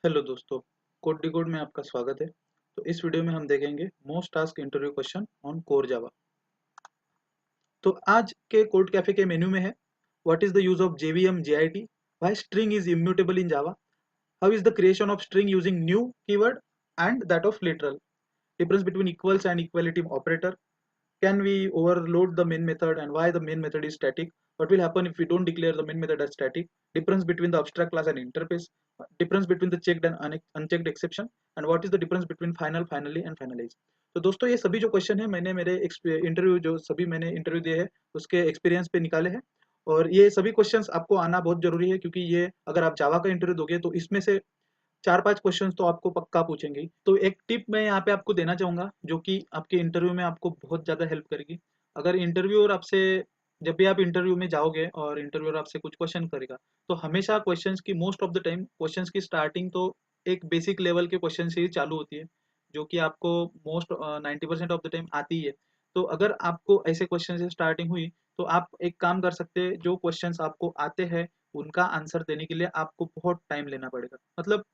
Hello दोस्तों, code decode में आपका स्वागत है। तो इस वीडियो में हम देखेंगे most task interview question on core Java. तो आज के कोड कैफे के मेन्यू में है what is the use of JVM JIT, why string is immutable in Java, how is the creation of string using new keyword and that of literal, difference between equals and equality operator, can we overload the main method and why the main method is static, what will happen if we don't declare the main method as static, difference between the abstract class and interface, difference between the checked and unchecked exception, and what is the difference between final, finally and finalize। तो दोस्तों ये सभी जो question है मैंने मेरे interview जो सभी मैंने इंटरव्यू दिए हैं उसके एक्सपीरियंस पे निकाले हैं। और ये सभी क्वेश्चंस आपको आना बहुत जरूरी है क्योंकि ये अगर आप जावा का इंटरव्यू दोगे तो इसमें से 4-5 क्वेश्चंस तो आपको पक्का पूछेंगे ही। तो एक टिप मैं यहाँ पे आपको देना चाहूँगा जो कि आपके इंटरव्यू में आपको बहुत ज़्यादा हेल्प करेगी। अगर इंटरव्यूअर आपसे जब भी आप इंटरव्यू में जाओगे और इंटरव्यूअर आपसे कुछ क्वेश्चन करेगा, तो हमेशा क्वेश्चंस की most of the time questions की स्टार्टिंग तो एक बेसिक लेवल के क्वेश्चन से ही चालू होती है, जो कि आपको मोस्ट 90% ऑफ द टाइम आती ही है। तो अगर आपको ऐसे क्वेश्चन से स्टार्टिंग हुई, तो आप एक काम कर सकते हैं, जो क्वेश्चंस आपको आते हैं, उनका आंसर देने के लिए आपको बहुत टाइम लेना पड़ेगा। मतलब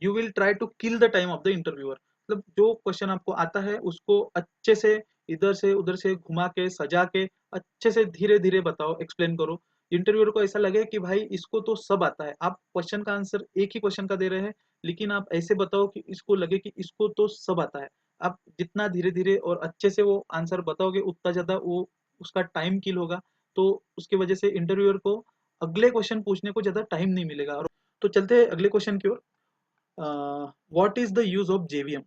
you will try to kill the time of the interviewer. मतलब जो क्वेश्चन आपको आता है उसको अच्छे से इधर से उधर से घुमा के सजा के अच्छे से धीरे धीरे बताओ, एक्सप्लेन करो। इंटरव्यूअर को ऐसा लगे कि भाई इसको तो सब आता है, आप क्वेश्चन का आंसर एक ही क्वेश्चन का दे रहे हैं, लेकिन आप ऐसे बताओ कि इसको लगे कि इसको तो सब आता है। आप जितना धीरे धीरे और अच्छे से वो आंसर बताओगे उतना ज्यादा वो उसका टाइम किल होगा। तो उसकी वजह से इंटरव्यूअर को अगले क्वेश्चन पूछने को ज्यादा टाइम नहीं मिलेगा। और तो चलते हैं अगले क्वेश्चन की ओर। what is the use of JVM?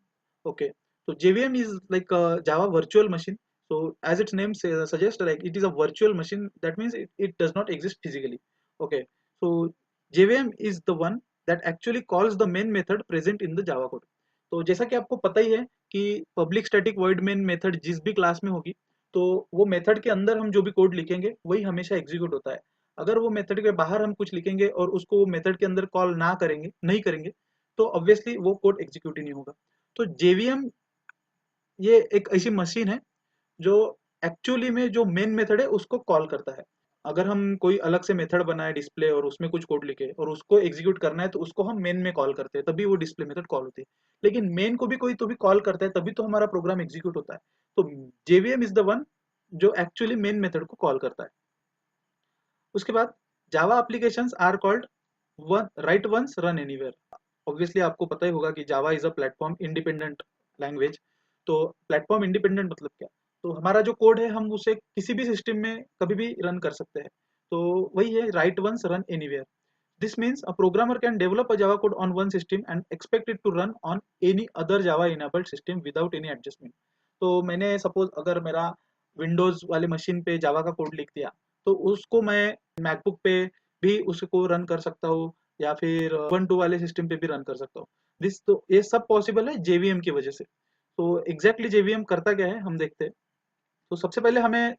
Okay, so JVM is like a Java virtual machine. So as its name suggests, like it is a virtual machine. That means it does not exist physically. Okay, so JVM is the one that actually calls the main method present in the Java code. तो जैसा कि आपको पता ही है कि public static void main method जिस भी class में होगी, तो वो मेथड के अंदर हम जो भी कोड लिखेंगे वही हमेशा एग्जीक्यूट होता है। अगर वो मेथड के बाहर हम कुछ लिखेंगे और उसको वो मेथड के अंदर कॉल ना करेंगे नहीं करेंगे, तो ऑब्वियसली वो कोड एग्जीक्यूट ही नहीं होगा। तो जेवीएम ये एक ऐसी मशीन है जो एक्चुअली में जो मेन मेथड है उसको कॉल करता है। अगर हम कोई अलग से मेथड बनाए डिस्प्ले और उसमें कुछ कोड लिखे और उसको एग्जीक्यूट करना है तो उसको हम मेन में कॉल करते हैं, तभी वो डिस्प्ले मेथड कॉल होती है। लेकिन मेन को भी कोई तो भी कॉल करता है तभी तो हमारा प्रोग्राम एग्जीक्यूट होता है। तो जेवीएम इज द वन जो एक्चुअली मेन मेथड को कॉल करता है। उसके बाद Java applications are called one write once run anywhere. Obviously आपको पता ही होगा कि Java is a platform independent language. तो प्लेटफॉर्म इंडिपेंडेंट मतलब क्या? तो हमारा जो कोड है हम उसे किसी भी सिस्टम में कभी भी रन कर सकते हैं। तो वही है right once run anywhere. This means a programmer can develop a Java code on one system and expect it to run on any other Java enabled system without any adjustment. तो मैंने suppose अगर मेरा Windows वाले machine पे जावा का code लिख दिया, तो उसको मैं मैकबुक पे भी उसको रन कर सकता हूँ या फिर वन टू वाले सिस्टम पे भी रन कर सकता हूँ। दिस तो ये सब पॉसिबल है जेवीएम की वजह से। तो एग्जैक्टली जेवीएम करता क्या है हम देखते हैं। तो सबसे पहले हमें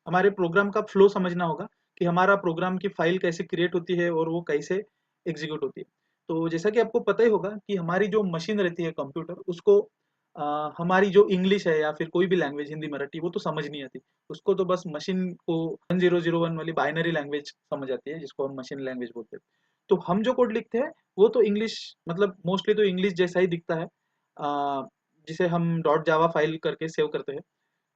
हमारे प्रोग्राम का फ्लो समझना होगा कि हमारा प्रोग्राम की फाइल कैसे क्रिएट होती है और वो कैसे एग्जीक्यूट होती है। तो जैसा कि आपको पता ही होगा कि हमारी जो मशीन रहती है कंप्यूटर उसको हमारी जो इंग्लिश है या फिर कोई भी लैंग्वेज हिंदी मराठी वो तो समझ नहीं आती। उसको तो बस मशीन को 1001 वाली बाइनरी लैंग्वेज समझ आती है जिसको हम मशीन लैंग्वेज बोलते हैं। तो हम जो कोड लिखते हैं वो तो इंग्लिश मतलब मोस्टली तो इंग्लिश जैसा ही दिखता है, जिसे हम डॉट जावा फाइल करके सेव करते हैं।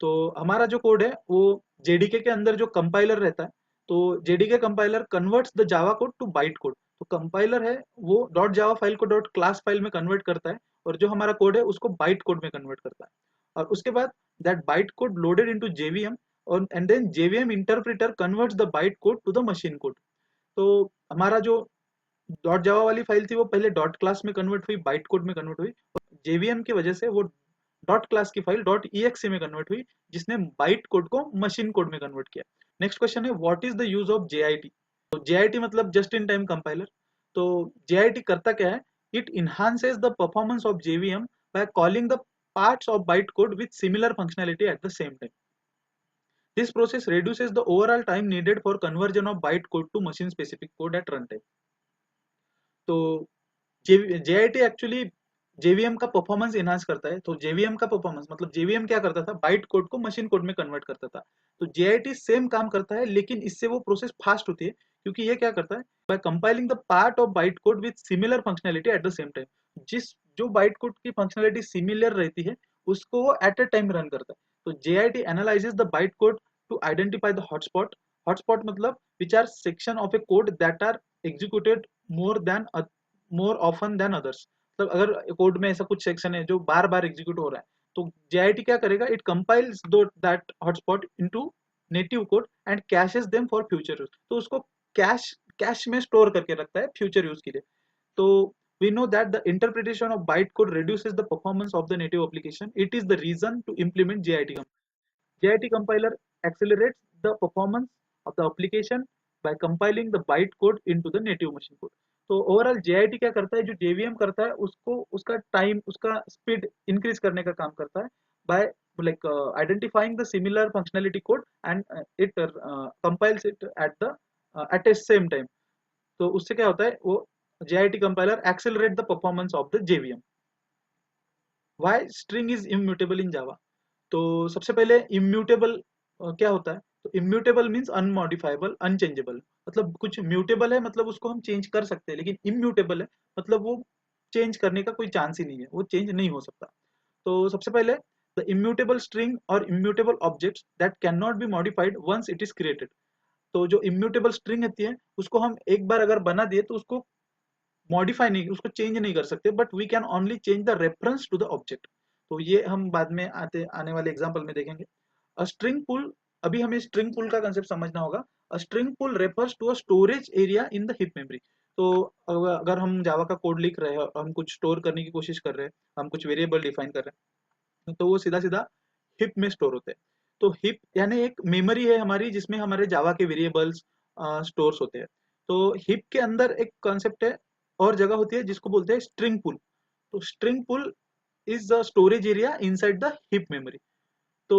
तो हमारा जो कोड है वो जेडीके के अंदर जो कंपाइलर रहता है, तो JDK compiler converts the Java code to byte code. तो कंपाइलर है वो डॉट जावा फाइल को डॉट क्लास फाइल में कन्वर्ट करता है और जो हमारा कोड है उसको बाइट कोड में कन्वर्ट करता है। और उसके बाद that byte code loaded into JVM और and then JVM interpreter converts the byte code to the machine code. तो हमारा जो डॉट जावा वाली फाइल थी वो पहले डॉट क्लास में कन्वर्ट हुई, बाइट कोड में कन्वर्ट हुई, और जेवीएम की वजह से वो डॉट क्लास की फाइल डॉट ईएक्सी में कन्वर्ट हुई, जिसने बाइट कोड को मशीन कोड में कन्वर्ट किया। नेक्स्ट क्वेश्चन है what is the use of JIT. तो जेआईटी मतलब जस्ट इन टाइम कंपाइलर। तो जेआईटी करता क्या है? It enhances the performance of JVM by calling the parts of bytecode with similar functionality at the same time. This process reduces the overall time needed for conversion of bytecode to machine specific code at runtime. तो JIT actually JVM का performance enhance करता है। तो JVM का performance मतलब JVM क्या करता था? बाइट कोड को मशीन कोड में कन्वर्ट करता था। तो जेआईटी सेम काम करता है लेकिन इससे वो प्रोसेस फास्ट होती है क्योंकि ये क्या करता है, by compiling the part of byte code with similar functionality at the same time, जिस जो बाइट कोड की फंक्शनैलिटी सिमिलर रहती है उसको वो एट अ टाइम रन करता है। तो JIT analyses the byte code to identify the hotspot. Hotspot मतलब which are section of a code that are executed more often than others. मतलब अगर कोड में ऐसा कुछ सेक्शन है जो बार बार एग्जीक्यूट हो रहा है, तो JIT क्या करेगा, इट कंपाइल्स दो that hotspot into native code and caches them for future use. तो उसको कैश में स्टोर करके रखता है फ्यूचर यूज के लिए। तो we know that the interpretation of bytecode reduces the performance of the native application. It is the reason to implement JIT. JIT compiler accelerates the performance of the application by compiling the bytecode into the native machine code. तो overall JIT क्या करता है, जो JVM करता है उसको उसका time उसका स्पीड इंक्रीज करने का काम करता है bye like identifying the similar functionality code and it compiles it at a same time. तो उससे क्या होता है, वो JIT compiler accelerate the performance of the JVM. Why string is immutable in Java? तो सबसे पहले immutable क्या होता है, तो immutable means unmodifiable, unchangeable। मतलब कुछ mutable है मतलब उसको हम चेंज कर सकते हैं, लेकिन immutable है मतलब वो चेंज करने का कोई चांस ही नहीं है, वो चेंज नहीं हो सकता। तो सबसे पहले the immutable string or immutable objects that cannot be modified once it is created। तो जो immutable string होती है उसको हम एक बार अगर बना दिए तो उसको मॉडिफाई नहीं, उसको चेंज नहीं कर सकते, but we can only change the reference to the object. तो ये हम बाद में आने वाले एग्जांपल में देखेंगे। अ स्ट्रिंग पुल, अभी हमें स्ट्रिंग पुल का कंसेप्ट समझना होगा। A string pool refers to a storage area in the heap memory. तो अगर हम जावा का कोड लिख रहे हैं और हम कुछ स्टोर करने की कोशिश कर रहे हैं, हम कुछ वेरिएबल डिफाइन कर रहे हैं, तो वो सीधा सीधा हिप में स्टोर होते हैं। तो हिप यानी एक मेमोरी है हमारी जिसमें हमारे जावा के वेरिएबल्स स्टोर्स होते हैं। तो हिप के अंदर एक कॉन्सेप्ट है और जगह होती है जिसको बोलते हैं स्ट्रिंग पुल। तो string pool is the storage area inside the heap memory. तो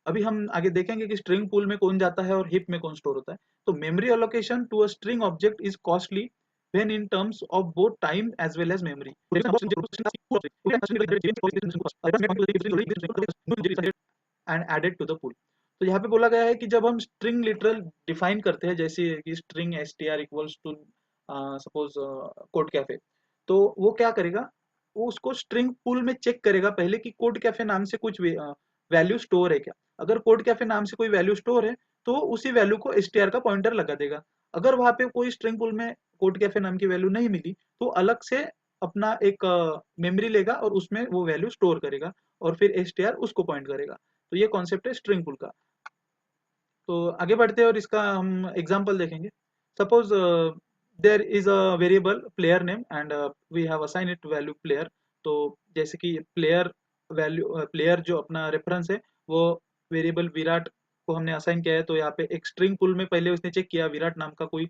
अभी हम आगे देखेंगे कि स्ट्रिंग पुल में कौन जाता है और हिप में कौन स्टोर होता है। तो memory allocation to a string object is costly when in terms of both time as well as memory and added to the pool। तो यहाँ पे बोला गया है कि जब हम स्ट्रिंग लिटरल डिफाइन करते हैं, जैसे कि string str equals to suppose code cafe, तो वो क्या करेगा, वो उसको स्ट्रिंग पूल में चेक करेगा पहले कि कोड कैफे नाम से कुछ वैल्यू स्टोर है क्या। अगर कोड कैफे नाम से कोई वैल्यू स्टोर है तो उसी वैल्यू को str का पॉइंटर लगा देगा। अगर वहां पे कोई स्ट्रिंग पूल में कोड कैफे नाम की वैल्यू नहीं मिली तो अलग से अपना एक मेमोरी लेगा और उसमें वो वैल्यू स्टोर करेगा और फिर str उसको पॉइंट करेगा। तो ये कॉन्सेप्ट है स्ट्रिंग पूल का। तो आगे बढ़ते हैं और इसका हम एग्जांपल देखेंगे। Suppose there is a variable player name and we have assign it value player. तो जैसे कि प्लेयर वैल्यू प्लेयर जो अपना रेफरेंस है वो वेरिएबल विराट को हमने असाइन किया है। तो यहाँ पे एक स्ट्रिंग पुल में पहले उसने चेक किया विराट नाम का कोई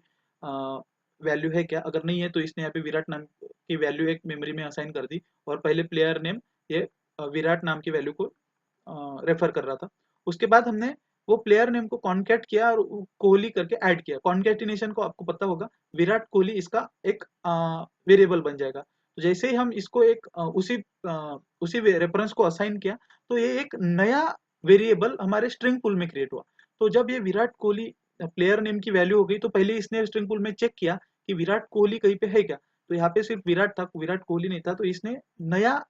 वैल्यू है क्या, अगर नहीं है तो इसने यहाँ पे विराट नाम की वैल्यू एक मेमोरी में असाइन कर दी और पहले प्लेयर नेम ये विराट नाम की वैल्यू को रेफर कर रहा था। उसके बाद हमने वो प्लेयर नेम को कॉन्कैट किया और कोहली करके ऐड किया। कॉन्कैटिनेशन को आपको पता होगा, विराट कोहली इसका एक वेरिएबल बन जाएगा। तो जैसे ही हम इसको एक उसी रेफरेंस को असाइन किया तो ये एक नया वेरिएबल हमारे स्ट्रिंग पुल में क्रिएट हुआ। तो जब ये विराट कोहली प्लेयर नेम की वैल्यू हो गई तो पहले इसने स्ट्रिंग पुल में चेक किया कि विराट कोहली कहीं पे है क्या। तो यहाँ पे सिर्फ विराट था, विराट कोहली नहीं था, तो इसने नया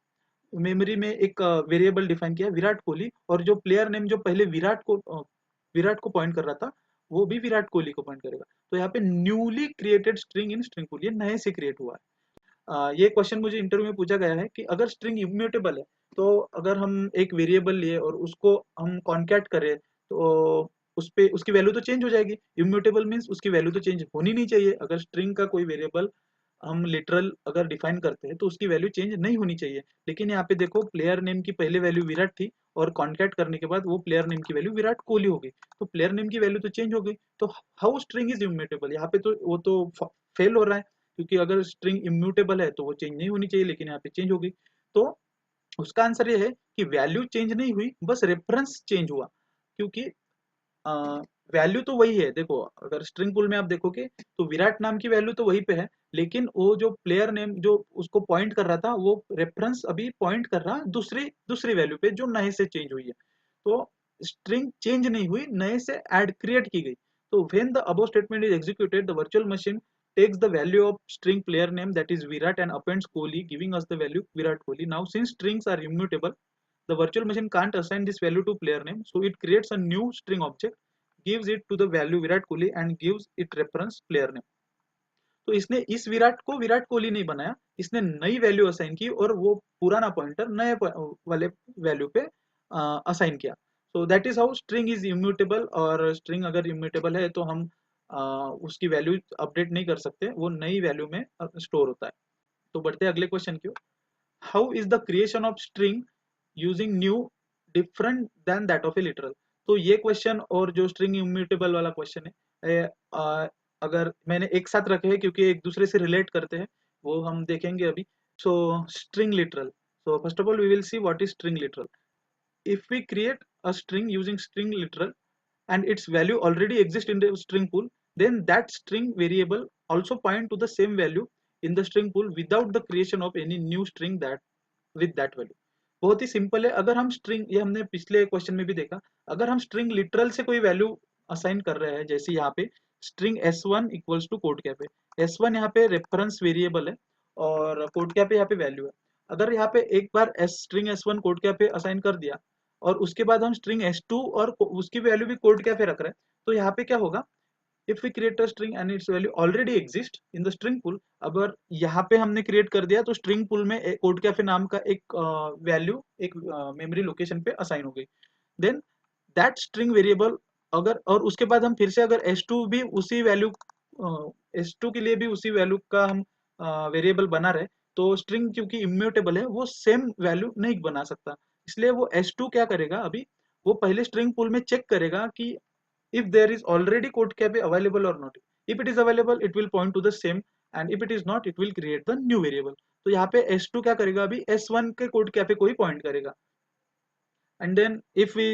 मेमोरी में एक वेरिएबल डिफाइन किया विराट कोहली, और जो प्लेयर नेम जो पहले विराट को पॉइंट कर रहा था वो भी विराट कोहली को पॉइंट करेगा। तो यहाँ पे newly created string in string pool, ये नए से क्रिएट हुआ है। ये क्वेश्चन मुझे इंटरव्यू में पूछा गया है कि अगर स्ट्रिंग इम्यूटेबल है तो अगर हम एक वेरिएबल लिए और उसको हम कॉन्कैट करें तो उस पे उसकी वैल्यू तो चेंज हो जाएगी। इम्यूटेबल मीन्स उसकी वैल्यू तो चेंज होनी नहीं चाहिए। अगर स्ट्रिंग का कोई वेरिएबल हम लिटरल अगर डिफाइन करते हैं तो उसकी वैल्यू चेंज नहीं होनी चाहिए। लेकिन यहाँ पे देखो प्लेयर नेम की पहले वैल्यू विराट थी और कॉन्कैट करने के बाद वो प्लेयर नेम की वैल्यू विराट कोहली हो गई, तो प्लेयर नेम की वैल्यू तो चेंज हो गई। तो हाउ स्ट्रिंग इज इम्यूटेबल, यहाँ पे तो वो तो फेल हो रहा है, क्योंकि अगर स्ट्रिंग इम्यूटेबल है तो वो चेंज नहीं होनी चाहिए, लेकिन यहाँ पे चेंज हो गई। तो उसका आंसर ये है कि वैल्यू चेंज नहीं हुई, बस रेफरेंस चेंज हुआ। क्योंकि वैल्यू तो वही है। देखो अगर स्ट्रिंग पुल में आप देखोगे तो विराट नाम की वैल्यू तो वही पे है, लेकिन वो जो प्लेयर नेम जो उसको पॉइंट कर रहा था वो रेफरेंस अभी पॉइंट कर रहा दूसरी दूसरी वैल्यू पे जो नए से चेंज हुई है। तो स्ट्रिंग चेंज नहीं हुई, नए से ऐड क्रिएट की गई। तो when the above statement is executed, the virtual machine takes the value of string player name, that is Virat, and appends Kohli, giving us the value Virat Kohli. Now since strings are immutable, the virtual machine can't assign this value to player name, so it creates a new string object, gives it to the value Virat Kohli and gives it reference player name. तो इसने इस विराट को विराट कोहली नहीं बनाया, इसने नई value assign की और वो पुराना पॉइंटर नए वाले वैल्यू पे असाइन किया. So that is how string is immutable. और स्ट्रिंग अगर इम्यूटेबल है तो हम उसकी वैल्यू अपडेट नहीं कर सकते, वो नई वैल्यू में स्टोर होता है. तो बढ़ते हैं अगले क्वेश्चन की. How is the creation of string using new different than that of a literal. तो ये क्वेश्चन और जो स्ट्रिंग इम्यूटेबल वाला क्वेश्चन है, अगर मैंने एक साथ रखे हैं क्योंकि एक दूसरे से रिलेट करते हैं, वो हम देखेंगे अभी. So string literal. So first of all we will see what is string literal. If we create a string using string literal and its value already exists in the string pool, then that string variable also point to the same value in the string pool without the creation of any new string that with that value. बहुत ही simple है. अगर हम string, ये हमने पिछले question में भी देखा, अगर हम स्ट्रिंग लिटरल से कोई वैल्यू असाइन कर रहे हैं, जैसे यहाँ पे string s1 equals to code cafe. s1 यहाँ पे रेफरेंस वेरिएबल है और कोड कैफे यहाँ पे वैल्यू है. अगर यहाँ पे एक बार string s1 code cafe assign कर दिया और उसके बाद हम स्ट्रिंग s2 और उसकी वैल्यू भी कोड कैफे रख रहे हैं, तो यहाँ पे क्या होगा, if we create a string and its value already exist in the string pool. अगर यहाँ पे हमने क्रिएट कर दिया तो स्ट्रिंग पुल में कोड कैफे नाम का एक वैल्यू एक मेमोरी लोकेशन पे असाइन हो गई. देन दैट स्ट्रिंग वेरिएबल, अगर और उसके बाद हम फिर से अगर s2 भी उसी वैल्यू s2 के लिए भी उसी वैल्यू का हम वेरिएबल बना रहे, तो स्ट्रिंग क्योंकि इम्यूटेबल है वो सेम वैल्यू नहीं बना सकता. इसलिए वो s2 क्या करेगा, अभी वो पहले स्ट्रिंग पूल में चेक करेगा कि if there is already code cafe available or not. If it is available, it will point to the same, and if it is not, it will create the new variable. तो यहाँ पे s2 क्या करेगा, अभी s1 के code cafe को ही point करेगा. And then if we,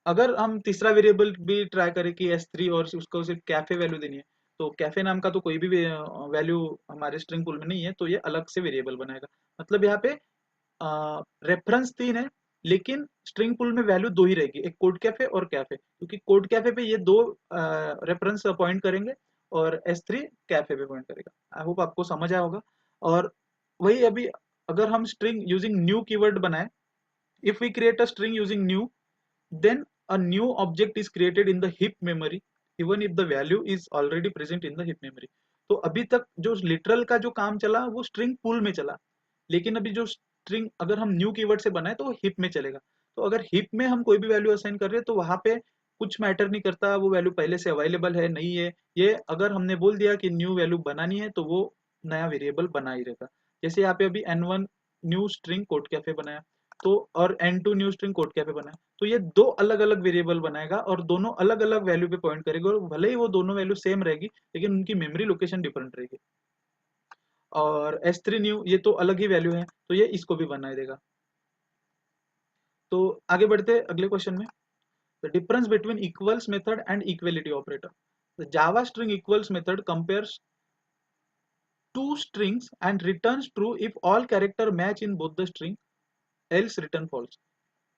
अगर हम तीसरा वेरिएबल भी ट्राई करें कि s3 और उसको सिर्फ कैफे वैल्यू देनी है, तो कैफे नाम का तो कोई भी वैल्यू हमारे स्ट्रिंग पूल में नहीं है, तो ये अलग से वेरिएबल बनाएगा. मतलब यहाँ पे रेफरेंस 3 है, लेकिन स्ट्रिंग पूल में वैल्यू 2 ही रहेगी, एक कोड कैफे और कैफे, क्योंकि कोड कैफे पे ये 2 रेफरेंस पॉइंट करेंगे और s3 कैफे पे पॉइंट करेगा. आई होप आपको समझ आया होगा. और वही अभी अगर हम स्ट्रिंग यूजिंग न्यू कीवर्ड बनाए, if we create a string using new, then a new object is created in the heap memory even if the value is already present in the heap memory. तो अभी तक जो literal का जो काम चला वो स्ट्रिंग पूल में चला, लेकिन अभी जो स्ट्रिंग अगर हम न्यू कीवर्ड से बनाए तो वो हिप में चलेगा. तो अगर हिप में हम कोई भी वैल्यू असाइन कर रहे हैं तो वहां पे कुछ मैटर नहीं करता वो वैल्यू पहले से अवेलेबल है नहीं है. ये अगर हमने बोल दिया कि न्यू वैल्यू बनानी है तो वो नया वेरिएबल बना ही रहेगा. जैसे यहाँ पे अभी n1 new string code cafe बनाया, तो और n2 new string code cafe बनाया, तो ये 2 अलग अलग वेरिएबल बनाएगा और दोनों अलग अलग वैल्यू पे पॉइंट करेगा. और भले ही वो दोनों वैल्यू सेम रहेगी, लेकिन उनकी मेमोरी लोकेशन डिफरेंट रहेगी. और s3 न्यू ये तो अलग ही वैल्यू है, तो ये इसको भी बना देगा. तो आगे बढ़ते अगले क्वेश्चन में. The difference between equals method and equality operator. The Java string equals method compares two strings and returns true if all character match in both the string, else return false.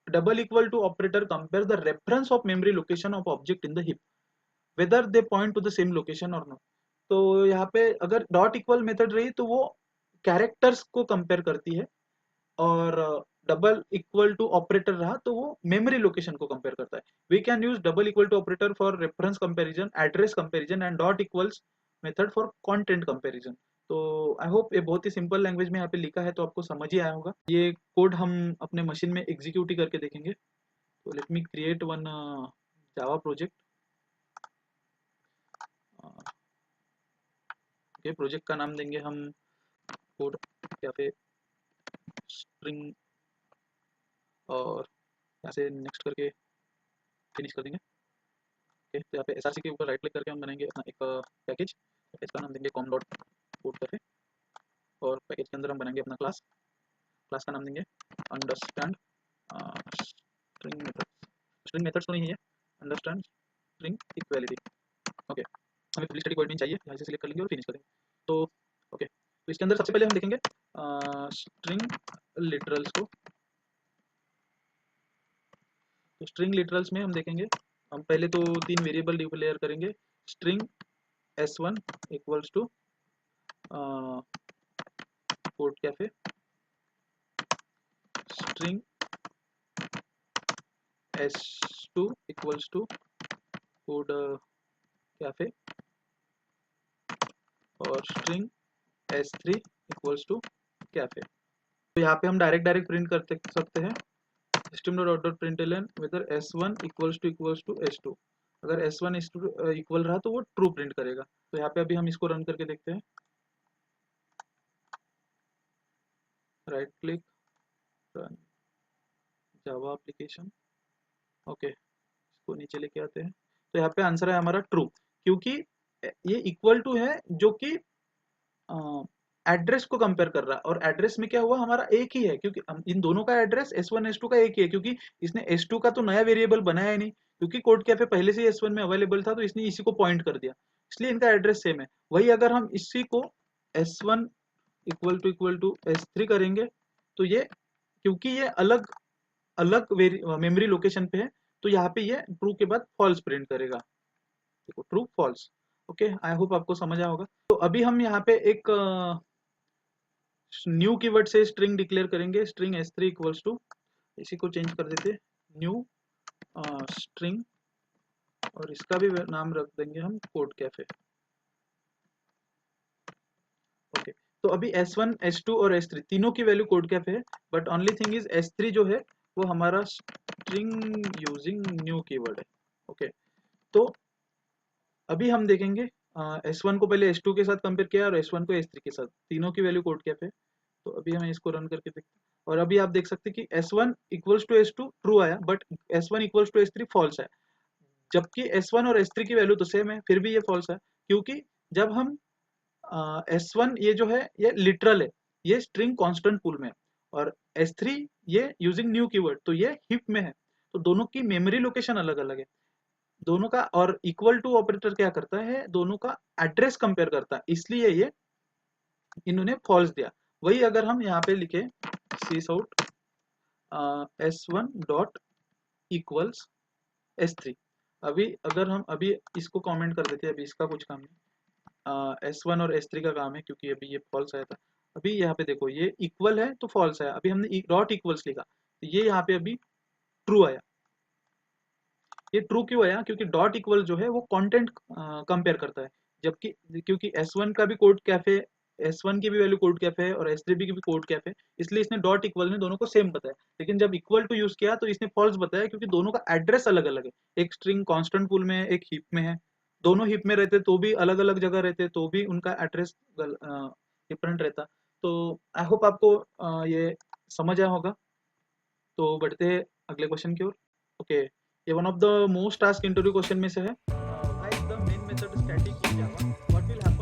Double equal to operator compares the reference of memory location of object in the heap whether they point to the same location or not. तो यहाँ पे अगर dot equal method रही तो वो characters को compare करती है, और डबल इक्वल टू ऑपरेटर रहा तो वो मेमोरी लोकेशन को कंपेयर करता है. We can use double equal to operator for reference comparison, address comparison, and dot equals method for content comparison. तो आई होप ये बहुत ही सिंपल लैंग्वेज में यहाँ पे लिखा है, तो आपको समझ ही आया होगा. ये कोड हम अपने मशीन में एग्जीक्यूट ही करके देखेंगे. तो let me create one Java project. Okay, project का नाम देंगे हम कोड कैफे स्ट्रिंग, और यहाँ से नेक्स्ट करके फिनिश कर देंगे. ओके, तो यहाँ पे एसआरसी के ऊपर राइट क्लिक करके हम बनाएंगे अपना एक पैकेज. पैकेज का नाम देंगे कॉम डॉट कोड कैफे, और पैकेज के अंदर हम बनाएंगे अपना क्लास. क्लास का नाम देंगे understand string methods. String methods तो नहीं है, अंडरस्टैंड स्ट्रिंग इक्वालिटी. ओके, हमें फुल स्टैटिक वर्ड नहीं चाहिए, यहाँ से सिलेक्ट कर लेंगे और फिनिश करेंगे. तो ओके, तो इसके अंदर सबसे पहले हम देखेंगे स्ट्रिंग लिटरल्स को. तो स्ट्रिंग लिटरल्स में हम देखेंगे हम पहले तो 3 वेरिएबल डिक्लेयर करेंगे, string s1 equals to code cafe, string s2 equals to code cafe और string s3 equals to cafe. तो यहाँ पे हम डायरेक्ट प्रिंट कर सकते हैं system.out.println whether s1 equals to s2। अगर s1 इक्वल रहा तो वो ट्रू प्रिंट करेगा। तो यहाँ पे अभी हम इसको रन करके देखते हैं, right click, run Java application, okay, इसको नीचे लेके आते हैं। तो यहाँ पे आंसर है हमारा ट्रू, क्योंकि ये इक्वल टू है जो कि एड्रेस को कंपेयर कर रहा है, और एड्रेस में क्या हुआ, हमारा एक ही है, क्योंकि इन दोनों का एड्रेस s1 s2 का एक ही है, क्योंकि इसने s2 का तो नया वेरिएबल बनाया ही नहीं, क्योंकि कोड कैफे पहले से s1 में अवेलेबल था, तो इसने इसी को पॉइंट कर दिया, इसलिए इनका एड्रेस सेम है। वही अगर हम इसी को s1 इक्वल टू s3 करेंगे, तो ये क्योंकि ये अलग अलग मेमोरी लोकेशन पे है, तो यहाँ पे ये ट्रू के बाद फॉल्स प्रिंट करेगा, देखो true false. Okay, I hope आपको समझ आया होगा। तो अभी हम यहाँ पे एक न्यू कीवर्ड से स्ट्रिंग डिक्लेयर करेंगे, स्ट्रिंग s3 इक्वल्स टू, इसी को चेंज कर देते न्यू स्ट्रिंग, और इसका भी नाम रख देंगे हम कोड कैफे। ओके, तो अभी s1 s2 और s3 तीनों की वैल्यू कोड कैफे है, but only thing is s3 जो है वो हमारा स्ट्रिंग यूजिंग न्यू कीवर्ड है। ओके, तो अभी हम देखेंगे s1 को पहले s2 के साथ कंपेयर किया और s1 को s3 के साथ, तीनों की वैल्यू कोड कैफे। तो अभी हमें इसको रन करके देखते हैं, और अभी आप देख सकते हैं कि s1 equals to s2 true आया, but s1 equals to s3 false है, जबकि s1 और s3 की वैल्यू तो सेम है, फिर भी ये फॉल्स है, क्योंकि जब हम s1 ये जो है ये लिटरल है, ये स्ट्रिंग कांस्टेंट पूल में है, और s3 ये यूजिंग न्यू कीवर्ड, तो ये हिप में है, तो दोनों की मेमोरी लोकेशन अलग अलग है दोनों का। और इक्वल टू ऑपरेटर क्या करता है, दोनों का एड्रेस कंपेयर करता है, इसलिए ये इन्होंने फॉल्स दिया। वही अगर हम यहाँ पे लिखे सीस out s1 dot equals s3, अभी अगर हम अभी इसको कमेंट कर देते हैं, अभी इसका कुछ काम नहीं, s1 और s3 का काम है, क्योंकि अभी ये फॉल्स आया था। अभी यहाँ पे देखो ये इक्वल है तो फॉल्स आया, अभी हमने डॉट इक्वल्स लिखा तो ये यहाँ पे अभी ट्रू आया। ये ट्रू क्यों आया, क्योंकि डॉट इक्वल जो है वो कंटेंट कंपेयर करता है, जबकि क्योंकि s1 का भी कोड कैफे, s1 की भी वैल्यू कोड कैफे है और s3 की भी कोड कैफे, इसलिए इसने डॉट इक्वल ने दोनों को सेम बताया। लेकिन जब इक्वल टू यूज किया तो इसने फॉल्स बताया, क्योंकि दोनों का एड्रेस अलग अलग है, एक स्ट्रिंग कांस्टेंट पूल में है, एक हीप में है, दोनों हीप में रहते तो भी अलग अलग जगह रहते तो भी उनका एड्रेस डिफरेंट रहता। तो आई होप आपको ये समझ आया होगा। तो बढ़ते हैं अगले क्वेश्चन की ओर। ओके, ये one of the most task interview question में से है, why is the main method static in Java, what will happen